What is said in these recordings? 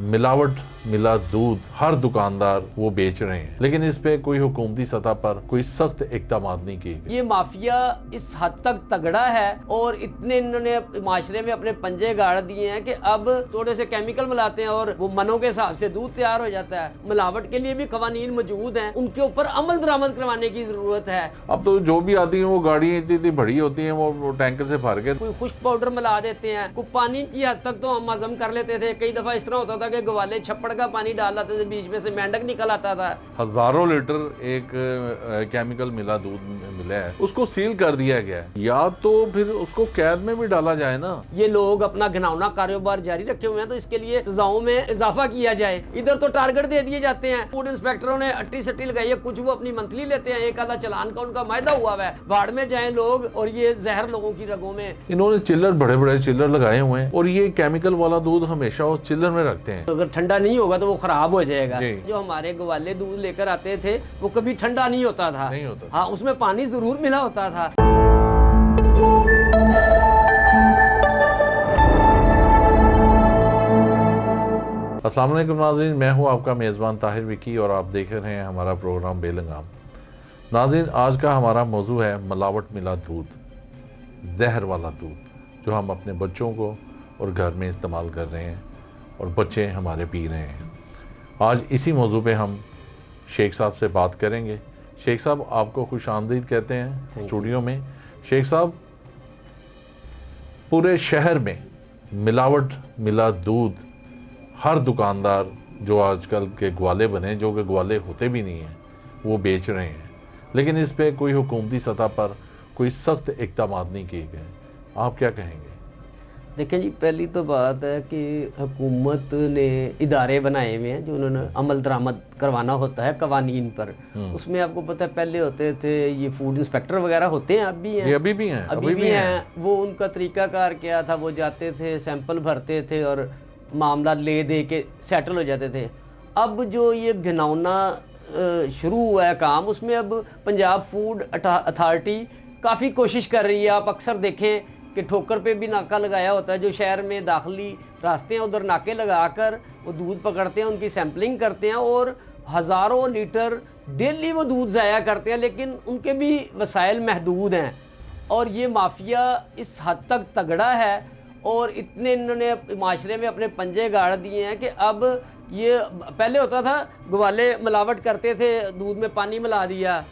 मिलावट मिला दूध हर दुकानदार वो बेच रहे हैं, लेकिन इस पे कोई हुकूमती सतह पर कोई सख्त इक़दाम नहीं किए गए। ये माफिया इस हद तक तगड़ा है और इतने इन्होंने माशरे में अपने पंजे गाड़ दिए हैं कि अब थोड़े से केमिकल मिलाते हैं और वो मनों के हिसाब से दूध तैयार हो जाता है। मिलावट के लिए भी कवानीन मौजूद हैं, उनके ऊपर अमल दरामद करवाने की जरूरत है। अब तो जो भी आती है वो गाड़ियां इतनी बड़ी होती हैं, वो टैंकर से भर के कोई खुश्क पाउडर मिला देते हैं, कोई पानी की हद तक तो हम हजम कर लेते थे। कई दफा इस तरह होता था कि ग्वाले छप्पड़ का पानी डाल लाते थे, बीच में से मेंढक निकल आता था। हजारों लीटर एक केमिकल मिला दूध मिला है, उसको सील कर दिया गया है, या तो फिर उसको कैद में भी डाला जाए ना। ये लोग अपना घिनौना कारोबार जारी रखे हुए हैं, तो इसके लिए सजाओं में इजाफा किया जाए। इधर तो टारगेट दे दिए जाते हैं, फूड इंस्पेक्टरों ने अट्टी सट्टी लगाई है, कुछ वो अपनी मंथली लेते हैं, एक आधा चलान का उनका मायदा हुआ है, भाड़ में जाए लोग और ये जहर लोगों की रगों में। इन्होंने चिल्लर बड़े बड़े चिल्लर लगाए हुए हैं और ये केमिकल वाला दूध हमेशा उस चिल्लर में रखते हैं। अगर ठंडा नहीं होगा तो वो खराब हो जाएगा। जो हमारे ग्वाले दूध लेकर आते थे वो कभी ठंडा नहीं होता था, नहीं होता। हाँ, उसमें पानी जरूर मिला होता था। अस्सलाम वालेकुम नाज़रीन, मैं हूं आपका मेज़बान ताहिर विकी और आप देख रहे हैं हमारा प्रोग्राम बेलंगाम। नाज़रीन, आज का हमारा मौजू है मिलावट मिला दूध, जहर वाला दूध जो हम अपने बच्चों को और घर में इस्तेमाल कर रहे हैं और बच्चे हमारे पी रहे हैं। आज इसी मौजू पे हम शेख साहब से बात करेंगे। शेख साहब, आपको खुश आमदीद कहते हैं स्टूडियो में। शेख साहब, पूरे शहर में मिलावट मिला दूध हर दुकानदार जो आजकल के ग्वाले बने, जो कि ग्वाले होते भी नहीं हैं, वो बेच रहे हैं, लेकिन इस पे कोई हुकूमती सतह पर कोई सख्त इक़दाम नहीं किए गए। आप क्या कहेंगे? देखें जी, पहली तो बात है कि हुकूमत ने इदारे बनाए हुए हैं जो उन्होंने अमल दरामद करवाना होता है कवानीन पर। उसमें आपको पता है पहले होते थे ये फूड इंस्पेक्टर वगैरह होते हैं, अब भी हैं, अभी भी हैं, अभी भी हैं। वो उनका तरीकाकार क्या था, वो जाते थे, सैंपल भरते थे और मामला ले दे के सेटल हो जाते थे। अब जो ये घिनौना शुरू हुआ है काम, उसमें अब पंजाब फूड अथॉरिटी काफ़ी कोशिश कर रही है। आप अक्सर देखें कि ठोकर पे भी नाका लगाया होता है, जो शहर में दाखिली रास्ते हैं उधर नाके लगाकर वो दूध पकड़ते हैं, उनकी सैंपलिंग करते हैं और हज़ारों लीटर डेली वो दूध ज़ाया करते हैं, लेकिन उनके भी वसाइल महदूद हैं। और ये माफिया इस हद तक तगड़ा है और इतने इन्होंने माशरे में अपने पंजे गाड़ दिए हैं कि अब ये पहले होता था ग्वाले मिलावट करते थे, दूध में पानी मिला दिया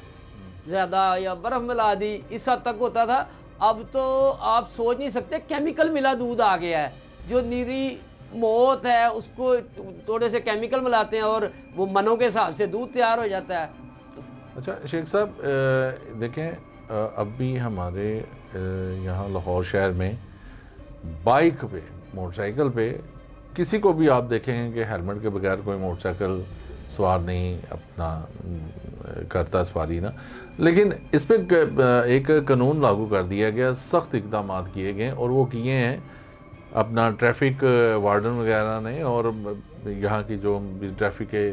ज़्यादा या बर्फ़ मिला दी, इस हद तक होता था। अब तो आप सोच नहीं सकते, केमिकल मिला दूध आ गया है, जो नीरी मौत है उसको थोड़े से केमिकल मिलाते हैं और वो मनों के हिसाब से दूध तैयार हो जाता है। अच्छा शेख साहब, देखें, अब भी हमारे यहाँ लाहौर शहर में बाइक पे, मोटरसाइकिल पे किसी को भी आप देखेंगे कि हेलमेट के बगैर कोई मोटरसाइकिल सवार नहीं अपना करता सवारी ना, लेकिन इस पे एक कानून लागू कर दिया गया, सख्त इकदाम किए गए और वो किए हैं अपना ट्रैफिक वार्डन वगैरह ने और यहाँ की जो ट्रैफिक के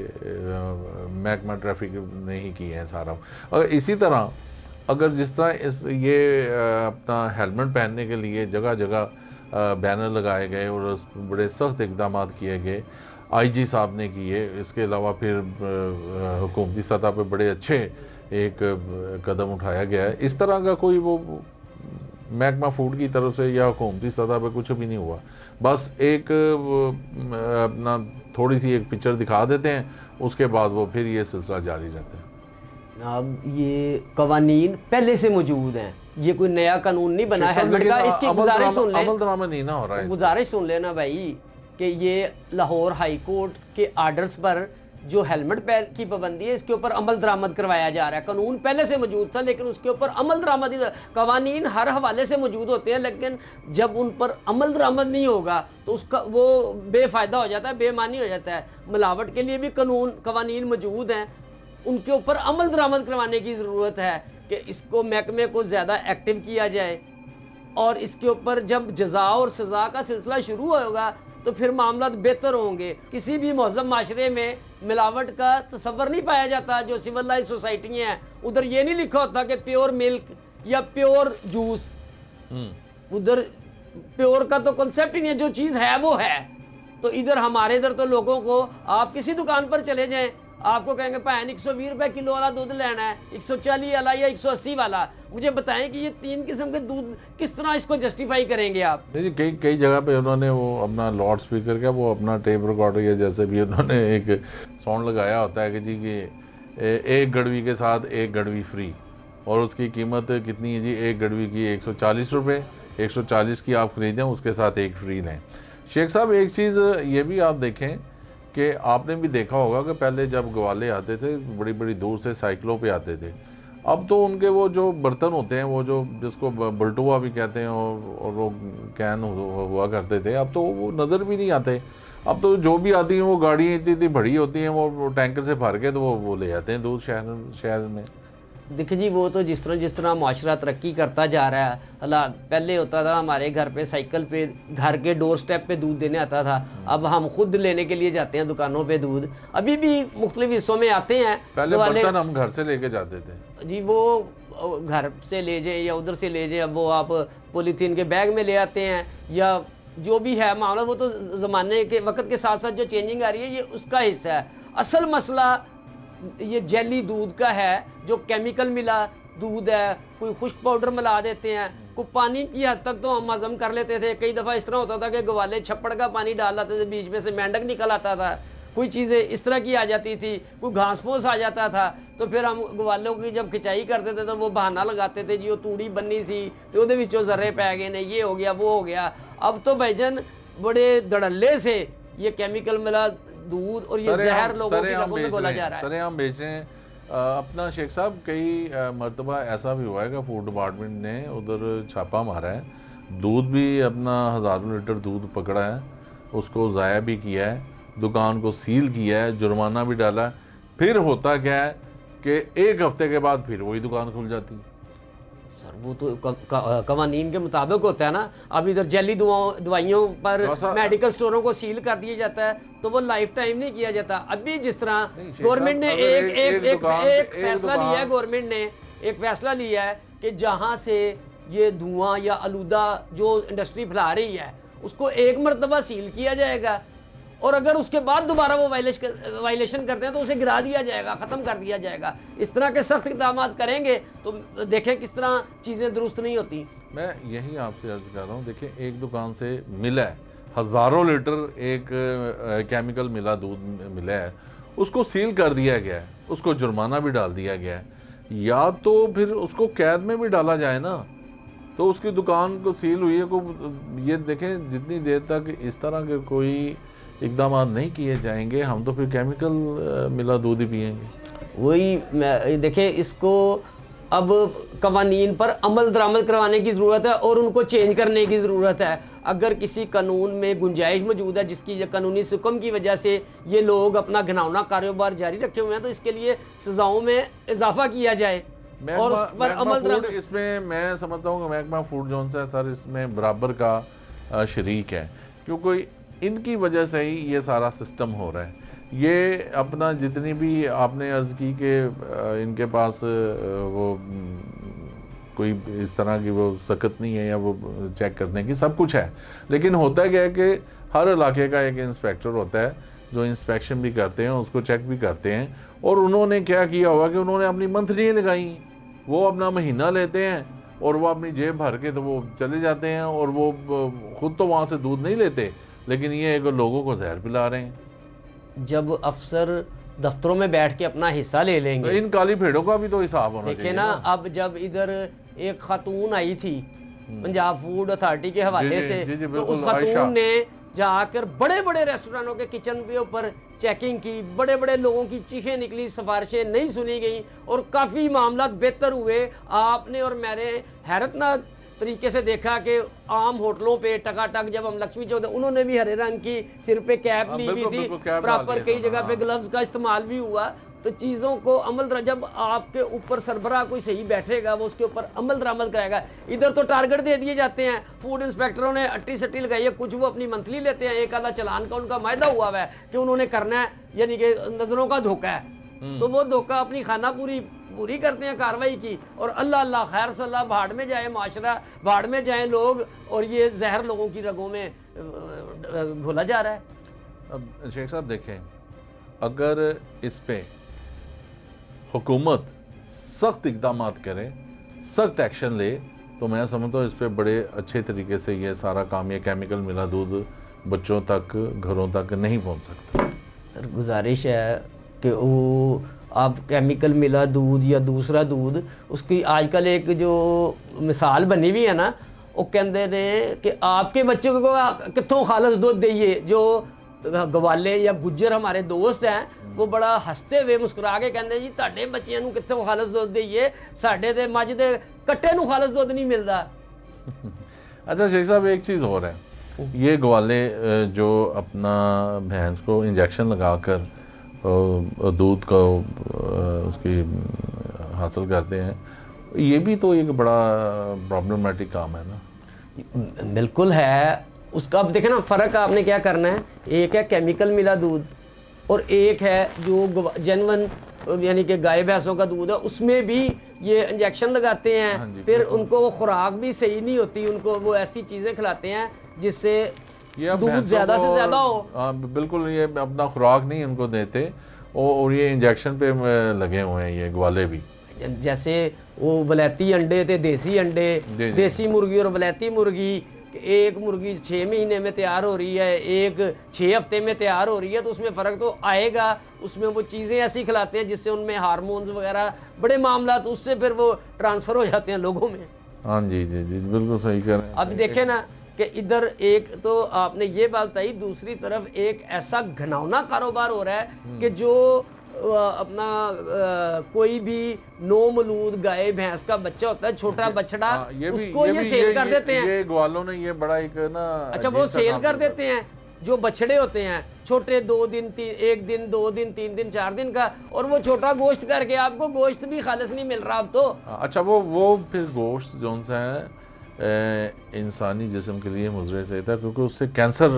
महकमा ट्रैफिक ने ही किए हैं सारा। और इसी तरह अगर जिस तरह ये अपना हेलमेट पहनने के लिए जगह जगह बैनर लगाए गए और बड़े सख्त इकदाम किए गए, आईजी साहब ने किए, इसके अलावा फिर हुकूमती सतह पे बड़े अच्छे एक कदम उठाया गया है। इस तरह का कोई वो महकमा फूड की तरफ से या हुकूमती सतह पे कुछ भी नहीं हुआ, बस एक अपना थोड़ी सी एक पिक्चर दिखा देते हैं, उसके बाद वो फिर ये सिलसिला जारी रहता है। अब ये कवानीन पहले से मौजूद हैं, ये कोई नया कानून नहीं बना है। इसकी गुजारिश सुन ले, अमल दरामद नहीं ना हो रहा है, गुजारिश सुन लेना भाई कि ये लाहौर हाई कोर्ट के आर्डर्स पर जो हेलमेट पहन की पाबंदी है, इसके ऊपर अमल दरामद करवाया जा रहा है। कानून पहले से मौजूद था लेकिन उसके ऊपर अमल दरामद, कवानीन हर हवाले से मौजूद होते हैं, लेकिन जब उन पर अमल दरामद नहीं होगा तो उसका वो बेफायदा हो जाता है, बेमानी हो जाता है। मिलावट के लिए भी कानून कवानीन मौजूद हैं, उनके ऊपर अमल दरामद करवाने की ज़रूरत है कि इसको महकमे को ज़्यादा एक्टिव किया जाए और इसके ऊपर जब जजा और सज़ा का सिलसिला शुरू होगा तो फिर मामला बेहतर होंगे। किसी भी महज़ब माशरे में मिलावट का तसव्वुर नहीं पाया जाता। जो सिविलाइज सोसाइटी हैं उधर ये नहीं लिखा होता कि प्योर मिल्क या प्योर जूस, उधर प्योर का तो कॉन्सेप्ट ही नहीं है, जो चीज़ है वो है। तो इधर हमारे इधर तो लोगों को, आप किसी दुकान पर चले जाएं, आपको कहेंगे भैन 120 रुपए किलो वाला दूध लेना है, 140 वाला या 180 वाला। मुझे बताएं कि ये 3 किस्म के दूध किस तरह इसको जस्टिफाई करेंगे आप? नहीं, कई कई जगह पे उन्होंने वो अपना लाउड स्पीकर का वो अपना टेप रिकॉर्डर या जैसे भी उन्होंने एक साउंड लगाया होता है कि जी कि एक गड़वी के साथ एक गड़वी फ्री, और उसकी कीमत कितनी है जी, एक गड़वी की 140 रुपये, 140 की आप खरीदें, उसके साथ एक फ्री लें। शेख साहब, एक चीज़ ये भी आप देखें कि आपने भी देखा होगा कि पहले जब ग्वाले आते थे बड़ी बड़ी दूर से साइकिलों पे आते थे, अब तो उनके वो जो बर्तन होते हैं, वो जो जिसको बल्टुआ भी कहते हैं, और वो कैन हुआ करते थे, अब तो वो नज़र भी नहीं आते। अब तो जो भी आती हैं वो गाड़ियाँ इतनी इतनी बड़ी होती हैं, वो टैंकर से भर के तो वो ले जाते हैं दूध शहर में। देखिए जी, वो तो जिस तरह माशरा तरक्की करता जा रहा है, अल्लाह, पहले होता था हमारे घर पे साइकिल पे घर के डोर स्टेप पे दूध देने आता था, अब हम खुद लेने के लिए जाते हैं दुकानों पे दूध। अभी भी मुख्तलिफ हिस्सों में आते हैं, पहले बर्तन हम घर से लेके जाते थे जी, वो घर से ले जाए या उधर से ले जाए, अब वो आप पॉलीथीन के बैग में ले आते हैं या जो भी है मामला, वो तो ज़माने के वक्त के साथ साथ जो चेंजिंग आ रही है ये उसका हिस्सा है। असल मसला ये जेली दूध का है, जो केमिकल मिला दूध है, कोई खुश्क पाउडर मिला देते हैं, कोई पानी की हद तक तो हम हजम कर लेते थे। कई दफ़ा इस तरह होता था कि ग्वाले छप्पड़ का पानी डाल लाते थे, बीच में से मेंढक निकल आता था, कोई चीज़ें इस तरह की आ जाती थी, कोई घास फूस आ जाता था, तो फिर हम ग्वालों की जब खिंचाई करते थे तो वो बहाना लगाते थे जी वो तूड़ी बनी सी तो ਉਹਦੇ ਵਿੱਚੋਂ ਜ਼र्रे पै गए ने, ये हो गया वो हो गया। अब तो भाईजान बड़े धड़ल्ले से ये केमिकल मिला दूध और ये जहर लोगों की रगों में घोला जा रहा है। सरेआम बेच रहे हैं अपना। शेख साहब, कई मरतबा ऐसा भी हुआ है कि फूड डिपार्टमेंट ने उधर छापा मारा है, दूध भी अपना हज़ारों लीटर दूध पकड़ा है, उसको ज़ाया भी किया है, दुकान को सील किया है, जुर्माना भी डाला है। फिर होता क्या है कि एक हफ्ते के बाद फिर वही दुकान खुल जाती है। सर वो तो कवानीन के मुताबिक होता है ना। अब इधर जेली दवाइयों पर मेडिकल स्टोरों को सील कर दिया जाता है तो वो लाइफ टाइम नहीं किया जाता। अभी जिस तरह गवर्नमेंट ने एक फैसला लिया है, गवर्नमेंट ने एक फैसला लिया है कि जहां से ये धुआं या आलूदा जो इंडस्ट्री फैला रही है उसको एक मरतबा सील किया जाएगा, और अगर उसके बाद दोबारा वो वायलेशन करते हैं तो उसे गिरा दिया जाएगा, खत्म कर दिया जाएगा। इस तरह के सख्त इक़दाम करेंगे तो देखें किस तरह चीजें दुरुस्त नहीं होती। मैं यही आपसे अर्ज कर रहा हूँ, देखिए एक दुकान से मिला है हजारों लीटर एक केमिकल मिला दूध मिला है, उसको सील कर दिया गया है, उसको जुर्माना भी डाल दिया गया है, या तो फिर उसको कैद में भी डाला जाए ना, तो उसकी दुकान को सील हुई है को ये देखें। जितनी देर तक इस तरह के कोई इकदाम नहीं किए जाएंगे हम तो फिर केमिकल मिला दूध ही पिएंगे। वही देखें, इसको अब कवानीन पर अमल दरामद करवाने की ज़रूरत है और उनको चेंज करने की ज़रूरत है। अगर किसी कानून में गुंजाइश मौजूद है जिसकी कानूनी हुक्म की वजह से ये लोग अपना घिनौना कारोबार जारी रखे हुए हैं तो इसके लिए सजाओं में इजाफा किया जाए और उस पर अमल दरामद। इसमें मैं समझता हूँ कि महकमा फूड जोन से सर इसमें बराबर का शरीक है, क्योंकि इनकी वजह से ही ये सारा सिस्टम हो रहा है। ये अपना जितनी भी आपने अर्ज की कि इनके पास वो कोई इस तरह की वो सख्त नहीं है या वो चेक करने की, सब कुछ है, लेकिन होता क्या है कि हर इलाके का एक इंस्पेक्टर होता है जो इंस्पेक्शन भी करते हैं, उसको चेक भी करते हैं। और उन्होंने क्या किया हुआ कि उन्होंने अपनी मंथली लगाई, वो अपना महीना लेते हैं और वो अपनी जेब भर के तो वो चले जाते हैं, और वो खुद तो वहाँ से दूध नहीं लेते, लेकिन ये एक लोगों को जहर पिला रहे हैं। जब अफसर दफ्तरों में बैठ के अपना हिस्सा ले लेंगे तो इन काली भेड़ों का भी तो हिसाब होना चाहिए। देखिए ना, अब जब इधर एक खातून आई थी पंजाब फूड अथॉरिटी के हवाले से, तो उस खातून ने जाकर बड़े बड़े रेस्टोरेंटों के किचन के ऊपर चेकिंग की, बड़े बड़े लोगों की चीखें निकली, सिफारिशें नहीं सुनी गई और काफी मामला बेहतर हुए। आपने और मैंने हैरतनाक तरीके से देखा कि आम होटलों पे टकाटक जब हम लक्ष्मी चौक, उन्होंने भी हरे रंग की सिर पे कैप ली हुई थी, प्रॉपर कई जगह पे ग्लव्स का इस्तेमाल भी हुआ। तो चीज़ों को अमल जब आपके ऊपर सरबराह कोई सही बैठेगा वो उसके ऊपर अमल दरामद कराएगा। इधर तो टारगेट दे दिए जाते हैं, फूड इंस्पेक्टरों ने अट्टी सट्टी लगाई है, कुछ वो अपनी मंथली लेते हैं, एक आधा चलान का उनका मायदा हुआ है कि उन्होंने करना है, यानी कि नजरों का धोखा है, तो वो धोखा अपनी खाना पूरी करते हैं कार्रवाई की, और अल्लाह अल्लाह खैर सल्लाह भाड़ में जाए माशरा, भाड़ में जाए लोग, और ये जहर लोगों की रगों में घोला जा रहा है। अब शेख साहब देखें, अगर इस पे हुकूमत सख्त इकदाम करे, सख्त एक्शन ले, तो मैं समझता हूँ इस पे बड़े अच्छे तरीके से ये सारा काम, ये केमिकल मिला दूध बच्चों तक, घरों तक नहीं पहुँच सकता। सर गुजारिश है कि वो आप केमिकल मिला दूध या दूसरा दूध, उसकी आजकल एक जो मिसाल बनी हुई है ना, वो कहते ने कि आपके बच्चे को कितों खालस दूध दइए। जो गवाले या गुज्जर हमारे दोस्त हैं, वो बड़ा हंसते हुए मुस्कुरा के कहते जी ਤੁਹਾਡੇ ਬੱਚਿਆਂ ਨੂੰ ਕਿੱਥੋਂ ਖਾਲਸ ਦੁੱਧ ਦਈਏ, ਸਾਡੇ ਤੇ ਮੱਝ ਦੇ ਕੱਟੇ ਨੂੰ ਖਾਲस ਦੁੱਧ नहीं मिलता। अच्छा शेख साहब, एक चीज और है, ये ग्वाले जो अपना भैंस को इंजेक्शन लगाकर दूध को उसकी हासिल करते हैं, ये भी तो एक बड़ा प्रॉब्लमैटिक काम है ना। बिल्कुल है। उसका अब देखे ना फर्क आपने क्या करना है, एक है केमिकल मिला दूध और एक है जो जेन्युइन यानी कि गाय भैंसों का दूध है, उसमें भी ये इंजेक्शन लगाते हैं। हाँ जी, फिर उनको वो खुराक भी सही नहीं होती, उनको वो ऐसी चीजें खिलाते हैं जिससे दूध ज्यादा से ज्यादा हो। बिल्कुल, ये अपना खुराक नहीं उनको देते और ये इंजेक्शन पे लगे हुए हैं ये ग्वाले भी। जैसे वो वलैती अंडे थे देसी अंडे, देसी मुर्गी और वलैती मुर्गी, एक मुर्गी 6 महीने में तैयार हो रही है, एक 6 हफ्ते में तैयार हो रही है, तो उसमें फ़र्क तो आएगा। उसमें वो चीज़ें ऐसी खिलाते हैं जिससे उनमें हार्मोन्स वगैरह बड़े मामला, तो उससे फिर वो ट्रांसफ़र हो जाते हैं लोगों में। हाँ जी जी जी, बिल्कुल सही कह रहे हैं। अब देखें ना कि इधर एक तो आपने ये बात बताई, दूसरी तरफ एक ऐसा घिनौना कारोबार हो रहा है कि जो अपना कोई भी नो मलूद गाय भैंस का बच्चा होता है, छोटा बछड़ा, उसको ये सेल कर देते हैं। ये ग्वालों ने ये बड़ा एक ना, अच्छा वो सेल कर देते हैं जो बछड़े होते हैं छोटे, 2 दिन 1 दिन 2 दिन 3 दिन 4 दिन का, और वो छोटा गोश्त करके आपको गोश्त भी खालिस नहीं मिल रहा अब तो। अच्छा वो फिर गोश्त जो सा है इंसानी जिस्म के लिए मुजरे से था, क्योंकि उससे कैंसर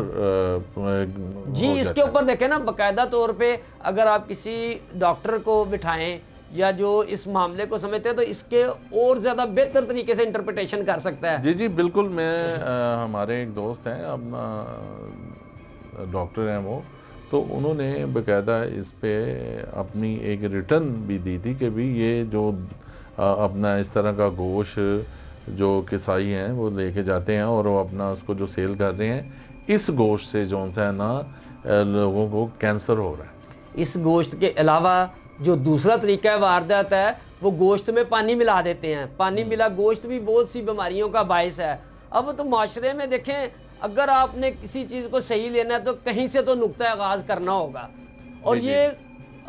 जी। इसके ऊपर देखें ना, बाकायदा तौर पे अगर आप किसी डॉक्टर को बिठाएं या जो इस मामले को समझते हैं, तो इसके और ज्यादा बेहतर तरीके से इंटरप्रिटेशन कर सकता है। जी जी बिल्कुल। मैं हमारे एक दोस्त हैं, अपना डॉक्टर हैं वो, तो उन्होंने बाकायदा इस पे अपनी एक रिटर्न भी दी थी कि भी ये जो अपना इस तरह का गोश्त जो किसाई हैं वो लेके जाते हैं और वो अपना उसको जो सेल कर रहे हैं, इस गोश्त से जो है ना लोगों को कैंसर हो रहा है। इस गोश्त के अलावा जो दूसरा तरीका वारदात है, वो गोश्त में पानी मिला देते हैं। पानी मिला गोश्त भी बहुत सी बीमारियों का बायस है। अब तो माशरे में देखें, अगर आपने किसी चीज़ को सही लेना है तो कहीं से तो नुक्ता आगाज करना होगा, और ये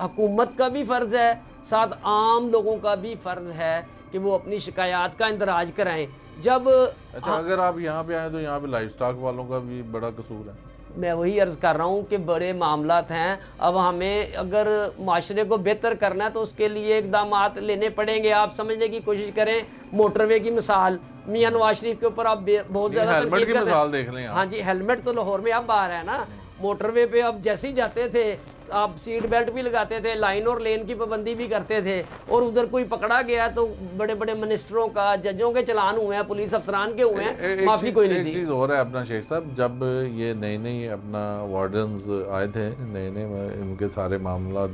हुकूमत का भी फ़र्ज़ है, साथ आम लोगों का भी फ़र्ज़ है कि वो अपनी शिकायत का इंदराज कराएं। जब अच्छा अगर आप यहाँ पे आए तो यहाँ पे लाइफ स्टॉक वालों का भी बड़ा कसूर है। मैं वही अर्ज कर रहा हूँ कि बड़े मामलात हैं। अब हमें अगर माशरे को बेहतर करना है तो उसके लिए इकदाम लेने पड़ेंगे। आप समझने की कोशिश करें, मोटरवे की मिसाल, मियां नवाज शरीफ के ऊपर आप बहुत ज्यादा हेलमेट की मिसाल देख लें। हाँ जी, हेलमेट तो लाहौर में अब आ रहा है ना। मोटरवे पे अब जैसे ही जाते थे आप सीट बेल्ट भी लगाते थे, लाइन और लेन की पाबंदी भी करते थे, और उधर कोई पकड़ा गया तो बड़े बड़े मिनिस्टरों का, जजों के चलान हुए हैं, पुलिस अफसरान के हुए हैं, माफी कोई नहीं दी। एक चीज और है अपना शेख साहब, जब ये नई नई अपना वार्डन्स आए थे, नए नए इनके सारे मामला,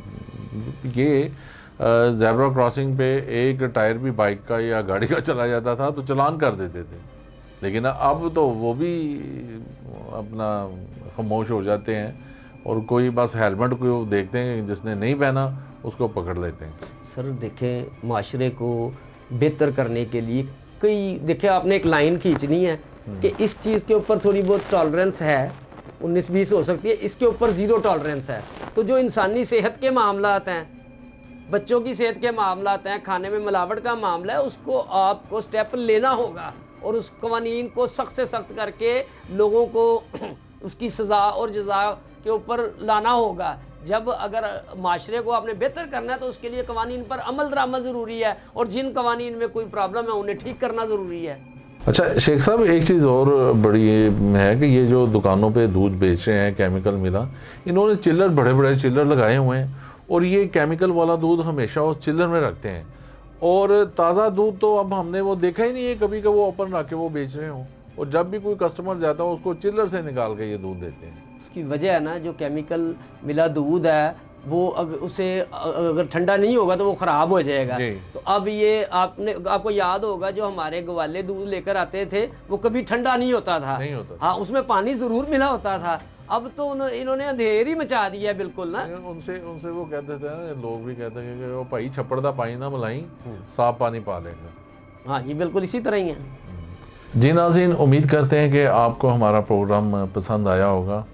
ये ज़ेब्रा क्रॉसिंग पे एक टायर भी बाइक का या गाड़ी का चला जाता था तो चलान कर देते थे, लेकिन अब तो वो भी अपना खामोश हो जाते हैं और कोई बस हेलमेट को देखते हैं जिसने नहीं पहना उसको पकड़ लेते हैं। सर देखें, माशरे को बेहतर करने के लिए कई, देखें आपने एक लाइन खींचनी है कि इस चीज़ के ऊपर थोड़ी बहुत टॉलरेंस है, 19-20 हो सकती है, इसके ऊपर 0 टॉलरेंस है। तो जो इंसानी सेहत के मामलात हैं, बच्चों की सेहत के मामलात हैं, खाने में मिलावट का मामला है, उसको आपको स्टेप लेना होगा और उस कवानीन को सख्त से सख्त करके लोगों को उसकी सज़ा और जज़ा के ऊपर लाना होगा। जब अगर माशरे को आपने बेहतर करना है तो उसके लिए कवानीन पर अमल दरामद ज़रूरी है, और जिन कवानीन में कोई प्रॉब्लम है उन्हें ठीक करना ज़रूरी है। अच्छा शेख साहब, एक चीज़ और बड़ी है कि ये जो दुकानों पे दूध बेच रहे हैं केमिकल मिला, इन्होंने चिल्लर, बड़े बड़े चिल्लर लगाए हुए हैं और ये केमिकल वाला दूध हमेशा उस चिल्लर में रखते हैं, और ताज़ा दूध तो अब हमने वो देखा ही नहीं है कभी कि वो ओपन रख के वो बेच रहे हों, और जब भी कोई कस्टमर जाता है उसको चिल्लर से निकाल के ये दूध देते हैं। उसकी वजह है ना, जो केमिकल मिला दूध है वो उसे अगर ठंडा नहीं होगा तो वो खराब हो जाएगा। तो अब ये आपको याद होगा जो हमारे ग्वाले दूध लेकर आते थे वो कभी ठंडा नहीं होता था, हाँ उसमें पानी जरूर मिला होता था। अब तो इन्होंने अंधेर ही मचा दिया बिल्कुल ना। उनसे वो कहते थे ना, लोग भी कहते हैं कि वो भाई छप्पड़ दा पानी ना मलाई, साफ पानी पा लेगा। हाँ जी बिल्कुल इसी तरह ही है। जी नाज़रीन, उम्मीद करते हैं कि आपको हमारा प्रोग्राम पसंद आया होगा।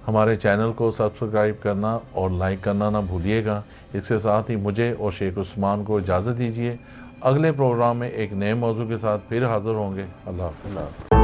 हमारे चैनल को सब्सक्राइब करना और लाइक करना ना भूलिएगा। इसके साथ ही मुझे और शेख उस्मान को इजाज़त दीजिए। अगले प्रोग्राम में एक नए मौजू के साथ फिर हाज़िर होंगे। अल्लाह हाफ़िज़।